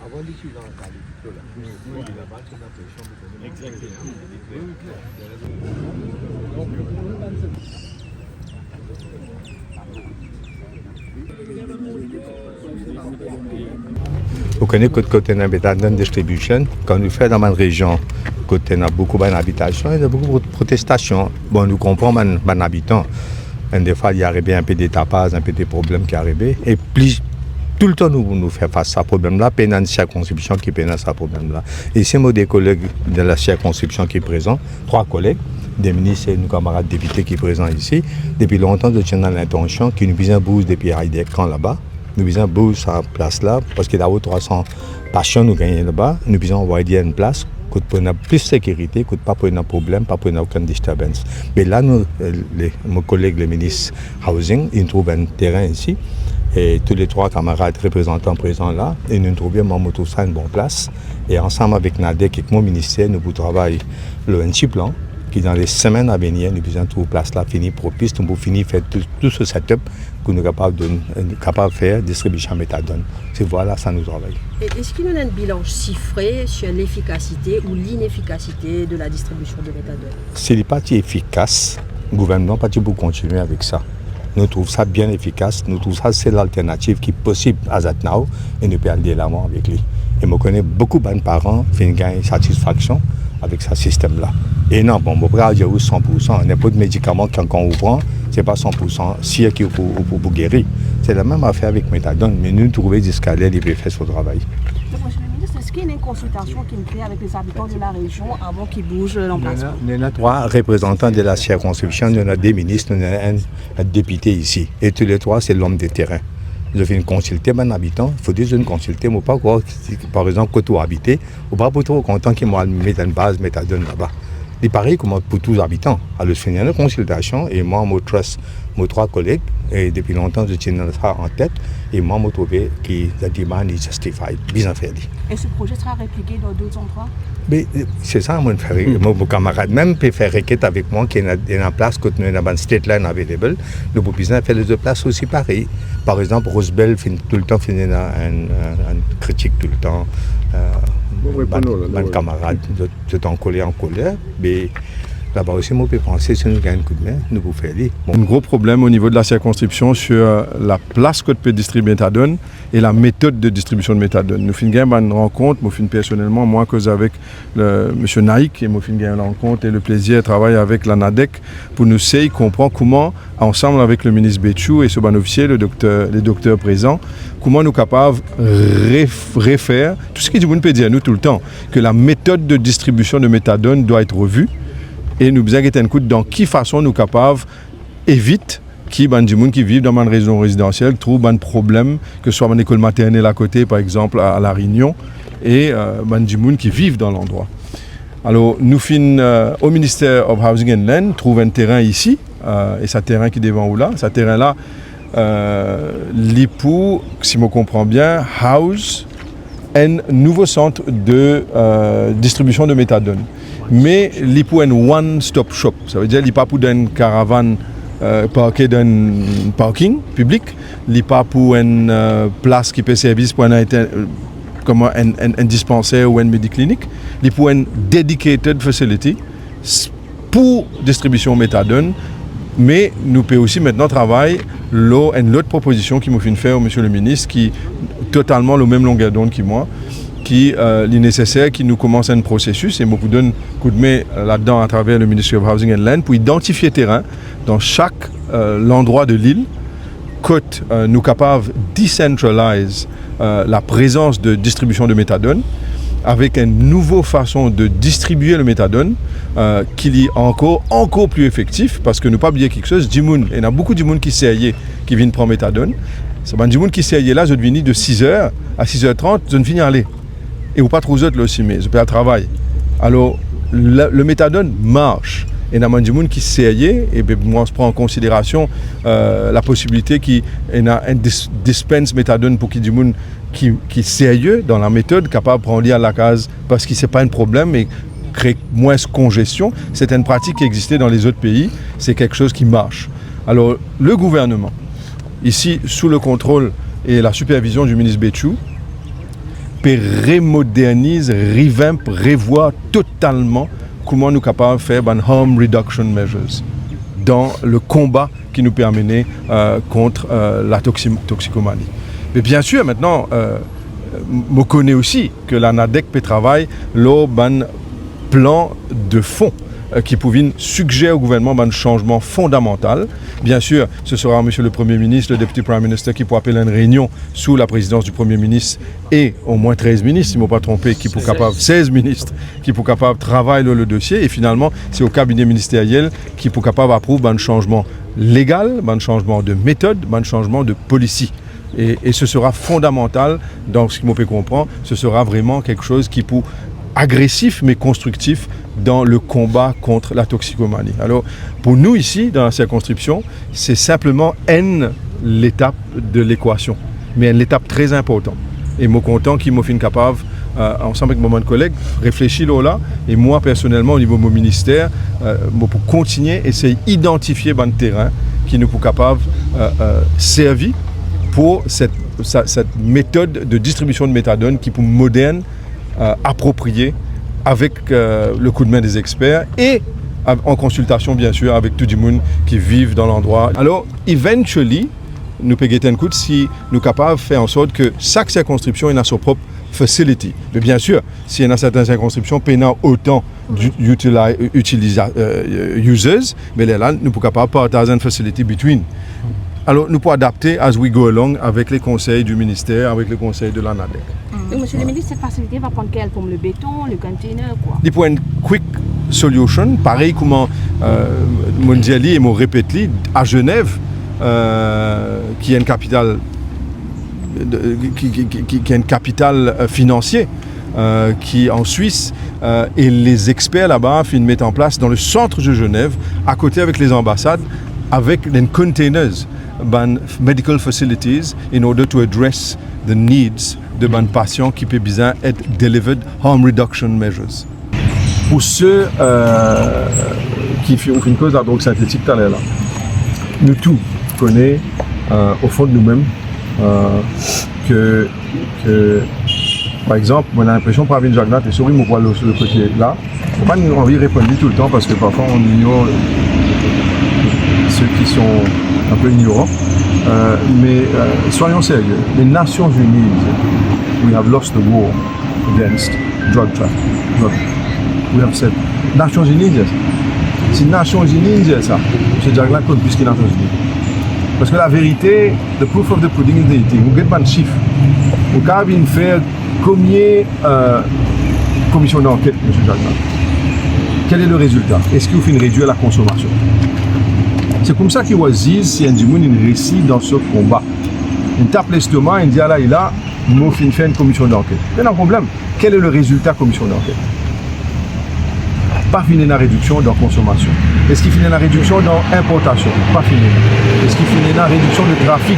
Avant de suivre dans la qualité, il a battu la pression de exactement. Vous connaissez que côté de distribution, quand nous faisons dans ma région, côté a beaucoup d'habitations, il y a beaucoup de protestations. Bon, nous comprenons les habitants. Des fois, il y a un peu des tapas, un peu des problèmes qui arrivent. Et plus, tout le temps, nous faisons face à ce problème-là, puis il y a une circonscription qui peine à ce problème-là. Et c'est moi des collègues de la circonscription qui sont présents, 3 collègues, des ministres et nos camarades députés qui sont présents ici. Depuis longtemps, je tiens dans l'intention qu'ils nous visent bouger depuis Haïdek quand là-bas. Nous visons bouger sa place là, parce qu'il y a 300 patients nous gagnent là-bas. Nous visons envoyer une place pour avoir plus de sécurité, pas pour un problème, pas pour aucune disturbance. Mais là, mes collègues, les ministres Housing, ils trouvent un terrain ici. Et tous les 3 camarades représentants présents là, et nous trouvons tout ça une bonne place. Et ensemble avec Nadek et mon ministère, nous travaillons le plan qui dans les semaines à venir, nous besoin trouver place là, fini propice, nous pouvons finir faire tout ce setup que nous sommes capables de faire, distribution méthadone. C'est voilà, ça nous travaille. Est-ce qu'il y a un bilan chiffré sur l'efficacité ou l'inefficacité de la distribution de méthadone? Si les partis efficaces, le gouvernement pas pour continuer avec ça. Nous trouvons ça bien efficace, nous trouvons ça c'est l'alternative qui est possible à Zatnao et nous pouvons aller de l'avant avec lui. Et je connais beaucoup de parents qui ont une satisfaction avec ce système-là. Et non, bon, on peut dire 100%, n'importe médicament quand on prend, ce n'est pas 100% si qui pour guérir. C'est la même affaire avec méthadone, mais nous trouvons jusqu'à l'aide, il peut faire son travail. Monsieur le ministre, est-ce qu'il y a une consultation qui est faite avec les habitants de la région avant qu'ils bougent l'emplacement? Il y a 3 représentants de la circonscription, il y en a 2 ministres, il y a un député ici. Et tous les 3, c'est l'homme de terrain. Je viens consulter mes habitants, il faut dire que je consulter, mais pas quoi, par exemple, quand tu habites, ou pas pour trop content qu'ils mettent une base méthadone là-bas. C'est pareil comme pour tous les habitants. Alors, je fais une consultation et moi, je trust mes 3 collègues, et depuis longtemps, je tiens ça en tête, et moi, je trouve que la demande est justifiée, bien fait. Et ce projet sera répliqué dans d'autres endroits? Mais c'est ça, mon camarade même peut faire requête avec moi qui est en place quand nous avons une state line available. Nous pouvons faire les autres places aussi pareil. Par exemple, Rosebell tout le temps fait une critique tout le temps. Mon camarade, tout en colère, mais là-bas aussi, moi, je peux penser si nous gagnons un coup de main, nous pouvons faire aller. Bon. Un gros problème au niveau de la circonscription sur la place que peut distribuer méthadone et la méthode de distribution de méthadone. Nous finissons une rencontre, moi, personnellement, moi, que avec M. Naïk, et moi, finissons une rencontre et le plaisir de travailler avec la NADEC pour nous essayer de comprendre comment, ensemble avec le ministre Béchou et ce bon officier, les docteurs présents, comment nous sommes capables de refaire tout ce que nous peut dire nous tout le temps, que la méthode de distribution de méthadone doit être revue. Et nous besoin de coup dans quelle façon nous sommes capables d'éviter que les gens qui vivent dans une région résidentielle trouvent un problème, que ce soit une école maternelle à côté, par exemple, à La Réunion, et les gens qui vivent dans l'endroit. Alors, nous finissons au ministère of Housing and Land, trouver un terrain ici, et ce terrain qui est devant où là, ce terrain-là, l'IPU, si je comprends bien, house un nouveau centre de distribution de méthadone. Mais il y a un one-stop shop. Ça veut dire qu'il n'y a pas pour une caravane parquée dans un parking public. Il n'y a pas pour une place qui peut servir pour comme un dispensaire ou une médiclinique. Il y a pour une dedicated facility pour distribution méthadone. Mais nous pouvons aussi maintenant travailler une autre proposition qui m'a fait faire au monsieur le ministre, qui est totalement la même longueur d'onde que moi, qui est nécessaire, qui nous commence un processus, et moi vous donne un coup de main là-dedans à travers le Ministry of Housing and Land pour identifier le terrain dans chaque endroit de l'île, côte nous capables de décentraliser la présence de distribution de méthadone avec une nouvelle façon de distribuer le méthadone qui est encore plus effectif, parce que nous ne pas oublier quelque chose, il y a beaucoup de monde qui sait qui viennent prendre méthadone. C'est pas du monde qui sait là, je viens de 6h à 6h30, je ne finis aller. Et ou pas trop d'autres là aussi, mais je peux aller travailler. Alors, le méthadone marche. Et il y a des gens qui sait, et bien, moi je prends en considération la possibilité qu'il y ait un dispense méthadone pour qu'il y ait des gens qui est sérieux dans la méthode, capable de prendre à la case parce que ce n'est pas un problème et créer moins de congestion. C'est une pratique qui existait dans les autres pays, c'est quelque chose qui marche. Alors, le gouvernement, ici, sous le contrôle et la supervision du ministre Béchou, peut remodernise, revamp, revoir totalement comment nous sommes capables de faire des harm reduction measures dans le combat qui nous peut mener contre la toxicomanie. Mais bien sûr, maintenant, je connais aussi que la NADEC peut travailler sur un plan de fond qui pouvait suggérer au gouvernement un changement fondamental. Bien sûr, ce sera M. le Premier ministre, le Deputy Prime Minister qui pourra appeler une réunion sous la présidence du Premier ministre et au moins 13 ministres, si je ne me pas trompé, qui pour capable 16 ministres qui pour capable travailler le dossier. Et finalement, c'est au cabinet ministériel qui pour capable approuver un changement légal, un changement de méthode, un changement de policy. Et ce sera fondamental dans ce que je peux comprendre. Ce sera vraiment quelque chose qui pour agressif mais constructif dans le combat contre la toxicomanie. Alors, pour nous ici, dans la circonscription, c'est simplement l'étape de l'équation, mais une étape très importante. Et je suis content qu'il m'ait fait capable, ensemble avec mon collègue, réfléchir là, et moi personnellement, au niveau de mon ministère, pour continuer, essayer d'identifier un terrain qui nous peut capable servir pour cette méthode de distribution de méthadone qui est moderne, appropriée, avec le coup de main des experts et en consultation bien sûr avec tout le monde qui vivent dans l'endroit. Alors, eventually, nous pouvons un coup si nous sommes capables de faire en sorte que chaque circonscription ait son propre facility. Mais bien sûr, s'il y a certaines circonscriptions, il y a autant users, mais là, nous sommes capables de partager une facility between. Alors, nous pouvons adapter as we go along avec les conseils du ministère, avec les conseils de la NADEC. Donc, monsieur le ministre, cette facilité va prendre quelle forme? Le béton, le container, quoi? Il faut une quick solution, pareil comme mon dit et mon répète à Genève, qui est une capitale qui est une capitale financière, qui en Suisse, et les experts là-bas mettent en place dans le centre de Genève, à côté avec les ambassades, avec des containers, medical facilities, in order to address the needs de patients qui peuvent bien être delivered harm reduction measures. Pour ceux qui font une cause de la drogue synthétique, nous tous connaissons au fond de nous-mêmes que par exemple, on a l'impression par Vin Jagnat et souris, on voit le côté là. On n'a pas envie de répondre tout le temps parce que parfois on ignore ceux qui sont un peu ignorants. Mais soyons sérieux, les Nations Unies, we have lost the war against drug trafficking. We have said, Nations Unies, c'est Nations Unies, ça. M. Jagnat compte plus que Nations Unies. Parce que la vérité, the proof of the pudding is the eating. Vous n'avez pas de chiffres. Vous avez faire combien commission d'enquête, M. Jagnat? Quel est le résultat? Est-ce que vous faites réduire la consommation? C'est comme ça qu'il dit si un monde réussit dans ce combat. Il tape l'estomac, il dit là, nous fait une commission d'enquête. Mais non problème. Quel est le résultat de la commission d'enquête? Pas finir la réduction dans la consommation. Est-ce qu'il finit la réduction dans l'importation? Pas finir. Est-ce qu'il finit la réduction de trafic,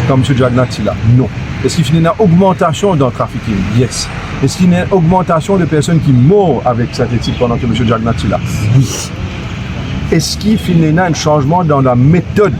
comme M. Jagnat là? Non. Est-ce qu'il finit la augmentation dans le trafic? Yes. Est-ce qu'il y a une augmentation de personnes qui meurent avec synthétique pendant que M. Jagnat là? Oui. Est-ce qu'il finit un changement dans la méthode,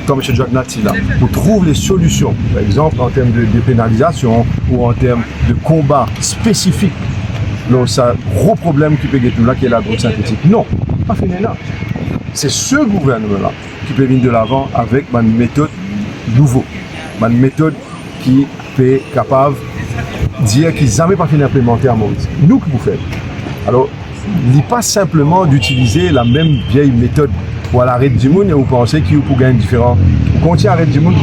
comme M. Jagnat là, pour trouver les solutions, par exemple en termes de dépénalisation ou en termes de combat spécifique? C'est un gros problème qui peut être là, qui est la drogue synthétique. Non, pas fini là. C'est ce gouvernement-là qui peut venir de l'avant avec une méthode nouvelle, une méthode qui peut être capable de dire qu'ils n'ont jamais pas fini d'implémenter à Maurice. Nous qui vous faites. Alors, il n'est pas simplement d'utiliser la même vieille méthode pour l'arrêt du monde et vous pensez qu'il peut gagner différent. Vous continuez à arrêter du monde,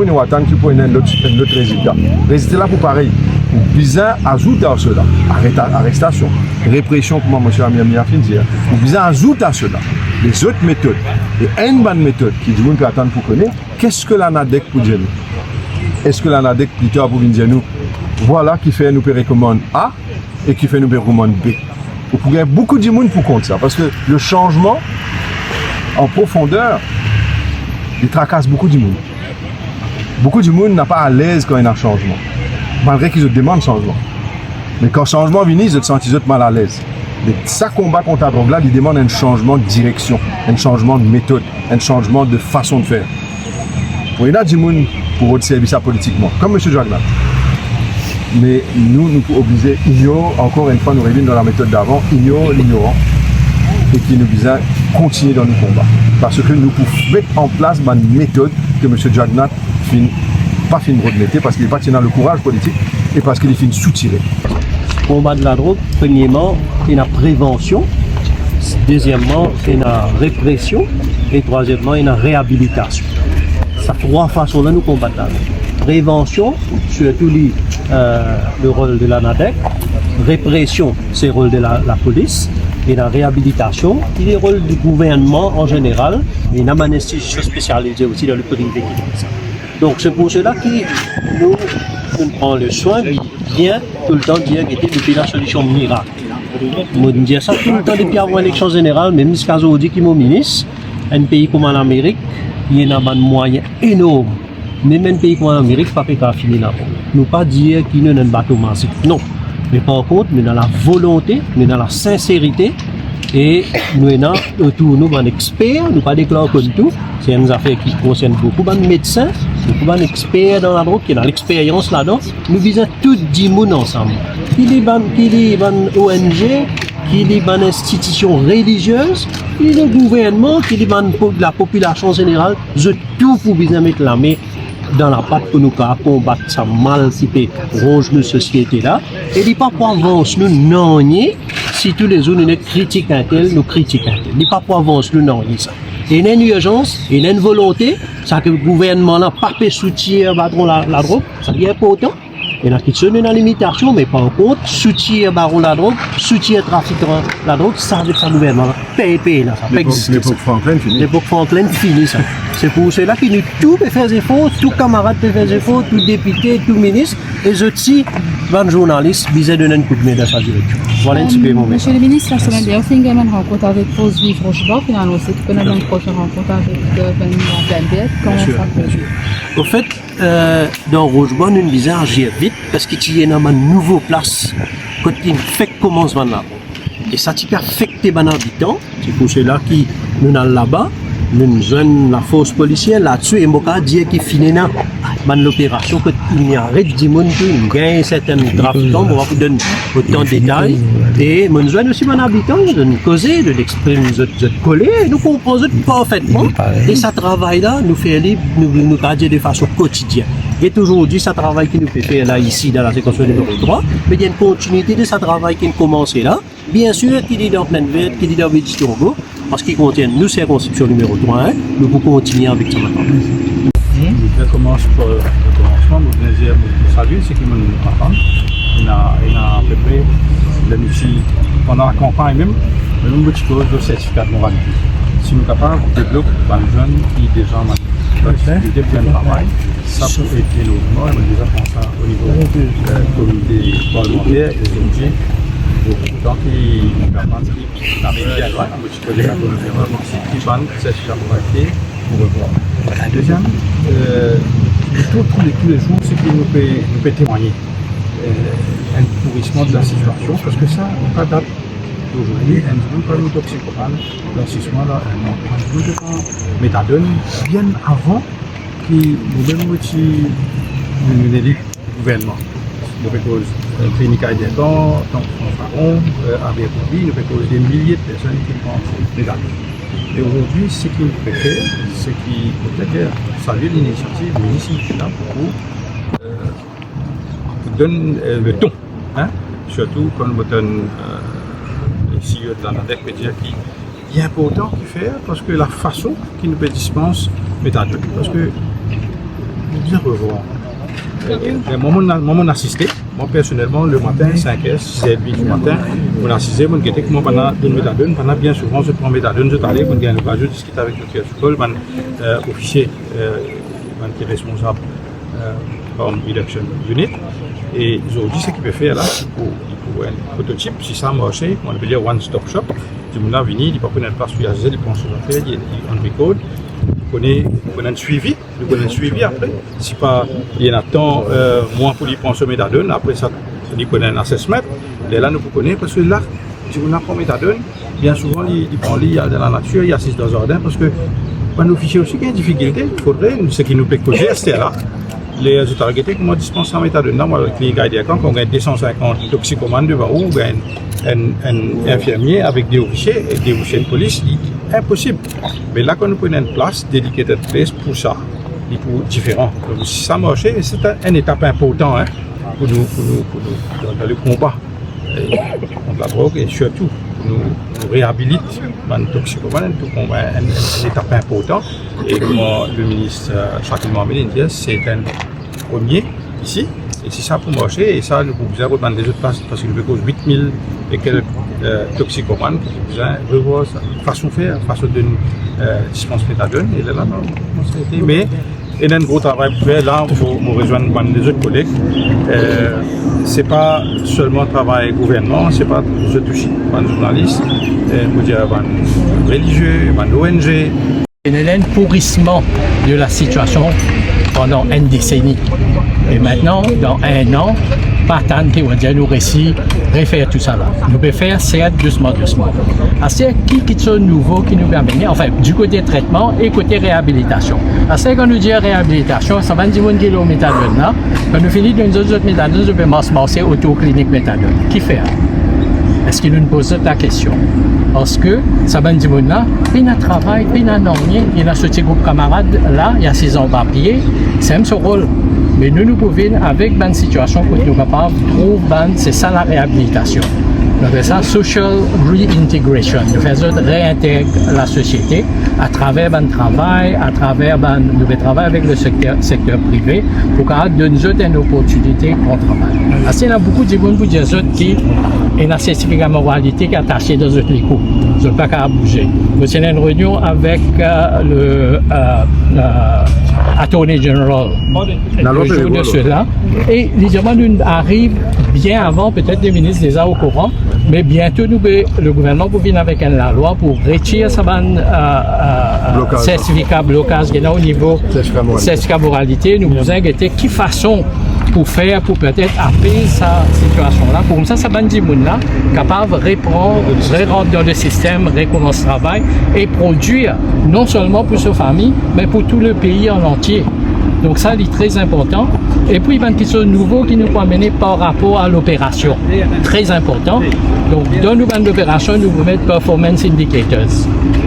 et vous attendez qu'il peut y ait un autre résultat. Le résultat là pour pareil. Vous besoin ajouter à cela, arrestation, répression, comme M. Amir a dit, vous besoin ajouter à cela les autres méthodes. Et une bonne méthode qui dit qu'on attend pour connaître, qu'est-ce que la NADEC pour dire nous? Est-ce que la NADEC plutôt pour dire nous, voilà qui fait nous recommande A et qui fait nous recommande B? Vous pouvez beaucoup de monde pour compte ça, parce que le changement en profondeur, il tracasse beaucoup de monde. Beaucoup de monde n'a pas à l'aise quand il y a un changement. Malgré qu'ils demandent changement. Mais quand le changement vient, ils se sentent mal à l'aise. Mais ça combat contre la drogue là, ils demandent un changement de direction, un changement de méthode, un changement de façon de faire. Pour il y a des gens pour votre service politiquement, comme M. Jagnat. Mais nous pouvons obliger, encore une fois, nous revenons dans la méthode d'avant, l'ignorant, et qui nous vise à continuer dans nos combats. Parce que nous pouvons mettre en place une méthode que M. Jagnat pas fin de parce qu'il n'est pas dans le courage politique et parce qu'il est fin sous-tiré. Combat de la drogue, premièrement, il y a prévention, deuxièmement, il y a répression et troisièmement, il y a réhabilitation. Ça trois façons de nous combattre la drogue. Prévention, surtout le rôle de la NADEC. Répression, c'est le rôle de la police. Et la réhabilitation, il est le rôle du gouvernement en général. Et il y a une institution spécialisée aussi dans le privé. Donc c'est pour cela que nous prenons le soin de bien tout le temps dire qu'il était depuis la solution miracle. Nous disons ça tout le temps depuis avant l'élection générale, même jusqu'à aujourd'hui qui est mon ministre, un pays comme l'Amérique, il y a un moyen énorme. Même un pays comme l'Amérique, pas peut finir là. Nous pas dire qu'il y a un bateau massif. Non. Mais par contre, nous dans la volonté, nous dans la sincérité, et nous avons autour de nous un expert, nous ne pas déclarer comme tout, c'est une affaire qui concerne beaucoup de médecins, beaucoup d'experts dans la drogue, qui ont l'expérience là-dedans. Nous visons tous 10 personnes ensemble. Il y a une ONG, il y a une institution religieuse, il y a le gouvernement, il y a la population générale, je tout pour bien mettre la main dans la patte pour nous combattre ça mal qui peut ronge nos sociétés là. Et il n'y a pas pour avancer nous non si tous les jours nous critiquons un tel, nous critiquons un tel. Il n'y a pas pour avancer nous non ça. Il y a une urgence, il y a une volonté, ça que le gouvernement n'a pas pu soutenir la drogue, ça est important. Il y a qui sont dans la limitation, mais par contre, soutenir la drogue, soutenir le trafic de la drogue, ça avec le gouvernement. Paye, là, ça peut exister. L'époque Franklin finit. L'époque Franklin finit, ça. C'est pour cela que nous tous peut faire des efforts, tout camarade peut faire des efforts, tout député, tout ministre, et je dis, les journalistes, ils donner un coup de main dans sa direction. Voilà un petit peu mon message. Monsieur le ministre, la semaine dernière, il y a une rencontre avec Force Vive Rochebord, finalement, c'est qu'on a une prochaine rencontre avec Bernadette. Comment ça peut? Au fait, dans Rochebord, nous disons agir vite parce qu'il y a une nouvelle place quand il fait commencement là. Et ça a affecté les habitants. C'est pour cela que nous sommes là-bas. Nous avons la force policière là-dessus et nous avons dit qu'il finit l'opération, qu'il y a arrêt de dire qu'il y a certains trafiquants. On va vous donner autant de détails. Et nous avons aussi les habitants de nous causer, de l'exprimer, de coller. Nous comprenons parfaitement. Et ce travail-là nous fait nous garder de façon quotidienne. Et aujourd'hui, ce travail qui nous fait faire là, ici, dans la séquence numéro 3, mais il y a une continuité de ce travail qui a commencé là. Bien sûr, qui est dans Plaine Verte, qui est dans Védistongo, parce qu'il contient nos circonscriptions numéro 3, nous pouvons continuer avec ça maintenant. Je commence par le commencement, je voulais dire, salut, c'est qui m'ont entendu. Il a à peu près, pendant la campagne même, le nombre de choses de certificat de moralité. Si nous sommes capables de développer les jeunes qui déjà l'activité plein de travail, ça peut être énormément, on a déjà pensé au niveau de la communauté parlementaire et des ONG. Donc, il y a un média qui banne cette charité pour revoir. Deuxième, tous les jours, c'est qu'il nous peut témoigner un pourrissement de la situation, parce que ça, pas date d'aujourd'hui, un individu comme une toxicomane, l'assistement là, un individu de méthadone, bien avant qu'il nous donne le gouvernement. Nous faisons clinique à des temps, Pharaon, avec Bobby, nous faisons des milliers de personnes qui prennent des dates. Et aujourd'hui, ce qu'il préfère, c'est qu'il peut-être saluer l'initiative municipale pour donner le ton. Hein? Surtout quand nous donne les CEO de la NADEC peut dire qu'il est important de faire parce que la façon qu'il nous peut dispenser méthadone. Parce que nous devons revoir. Moi, on assisté. Moi, personnellement, le matin, 5h, 6h30 du matin, on assistait, on était comme pendant une méthadone. Pendant bien souvent, je prends méthadone, je t'allais, on gagne l'occasion de discuter avec le protocole, mon officier qui est responsable comme Reduction Unit. Et aujourd'hui, ce qu'il peut faire là, pour un prototype, si ça marche, on veut dire One Stop Shop. Du monde là, venu, il ne peut pas connaître pas sur il prend son affaire, il record. Nous connaissons un suivi, après. Si pas, il y a un temps, moins pour lui prendre ce méthadone, après ça, il connaît un assessment. Et là, nous connaissons, parce que là, si vous n'avez pas méthadone, bien souvent, il prend l'île dans la nature, il assiste dans le jardin, parce que nos fichiers aussi, il y a une difficulté. Il faudrait, ce qui nous peut causer, c'est là. les autorités qui m'ont dispensé en méthadone, non, moi, avec les gars quand on a 250 toxicomanes devant ou un infirmier avec des officiers et des officiers de police, c'est impossible. Mais là, quand nous prenons une place, dedicated place pour ça, et pour différents. Donc, si ça marche, c'est une étape importante pour nous dans le combat contre la drogue et surtout nous réhabiliter les toxicomanes, une étape importante. Et comme le ministre Shakil Mohamed dit, c'est un premier ici. Et c'est ça pour marcher, et ça, nous pouvons reprendre des autres places parce qu'il nous cause 8000 et quelques toxicomanes pour nous revoir sa façon de faire, façon de dispenser méthadone. Et là, mais il y a un gros travail pour faire. Là, il faut rejoindre les autres collègues. Ce n'est pas seulement le travail gouvernement, ce n'est pas je touche les journalistes, les religieux, les ONG. Il y a un pourrissement de la situation pendant une décennie. Et maintenant, dans un an, pas tant qui va dire nous récits, refaire tout ça là. Nous pouvons faire certes doucement. C'est qui sont nouveaux qui nous permettent, enfin, du côté traitement et côté réhabilitation. C'est quand nous disons réhabilitation, ça va nous dire qu'on méthadone là. Quand nous finissons dans une autre méthadone, nous pouvons masser autoclinique méthadone. Qui fait? Est-ce qu'il nous pose la question? Parce que ça va nous dire là, il y a un travail, il y a un normier, il y a ce petit groupe camarades là, il y a 6 ans papier, c'est même son rôle. Mais nous pouvons, avec une situation que nous sommes capables de trouver, c'est ça la réhabilitation. Nous faisons ça social reintegration. Nous faisons réintégrer la société à travers le travail, nous travaillons avec le secteur privé pour donner une opportunité pour le travail. Il y a beaucoup de gens qui ont une certificat de moralité qui est attaché dans notre lico. Ils ne sont pas qu'à bouger. Nous avons une réunion avec le Attorney General le jour de cela. Et les demandes arrivent bien avant, peut-être les ministres déjà au courant, mais bientôt le gouvernement peut venir avec la loi pour retirer sa certificat blocage qui est au niveau certificat moralité. Nous vous inquiétons qui façon pour faire, pour peut-être apaiser sa situation-là. Pour ça, ça va dire là capable de reprendre, rentrer dans le système, recommencer le travail et produire non seulement pour sa famille, mais pour tout le pays en entier. Donc ça, c'est très important. Et puis, il y a une question nouveau qui nous peut amener par rapport à l'opération. Très important. Donc, dans notre opération, nous pouvons mettre performance indicators.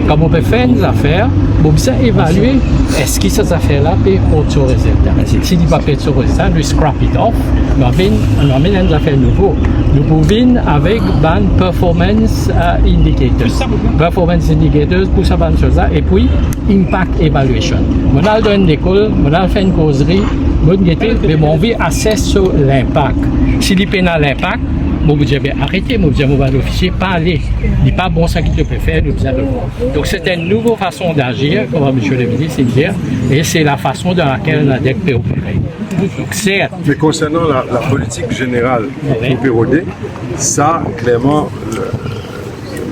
Comme on peut faire des affaires, on peut évaluer est-ce que ces affaires-là peuvent porter sur le résultat. Si il ne peut pas porter sur le résultat, nous scrap it off, nous amène des affaires nouveaux. Nous pouvons avec ban performance indicators. Performance indicators pour ça, et puis impact evaluation. On a dans une école, on a fait une causerie, on a envie assess sur l'impact. S'il y a l'impact, vous vous avez arrêté, vous avez l'officier, pas aller. Il n'est pas bon ça qu'il peut faire, nous allons voir. Donc c'est une nouvelle façon d'agir, comme M. le ministre dit, et c'est la façon dans laquelle la DEC peut opérer. Donc c'est... Mais concernant la politique générale pour Pérodé, ça, clairement,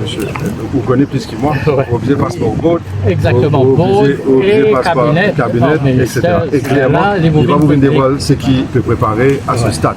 monsieur, vous connaissez plus que moi, objet passeport vote, exactement, vote et cabinet, etc. Et clairement, il va vous dévoiler ce qui peut préparer à ce stade.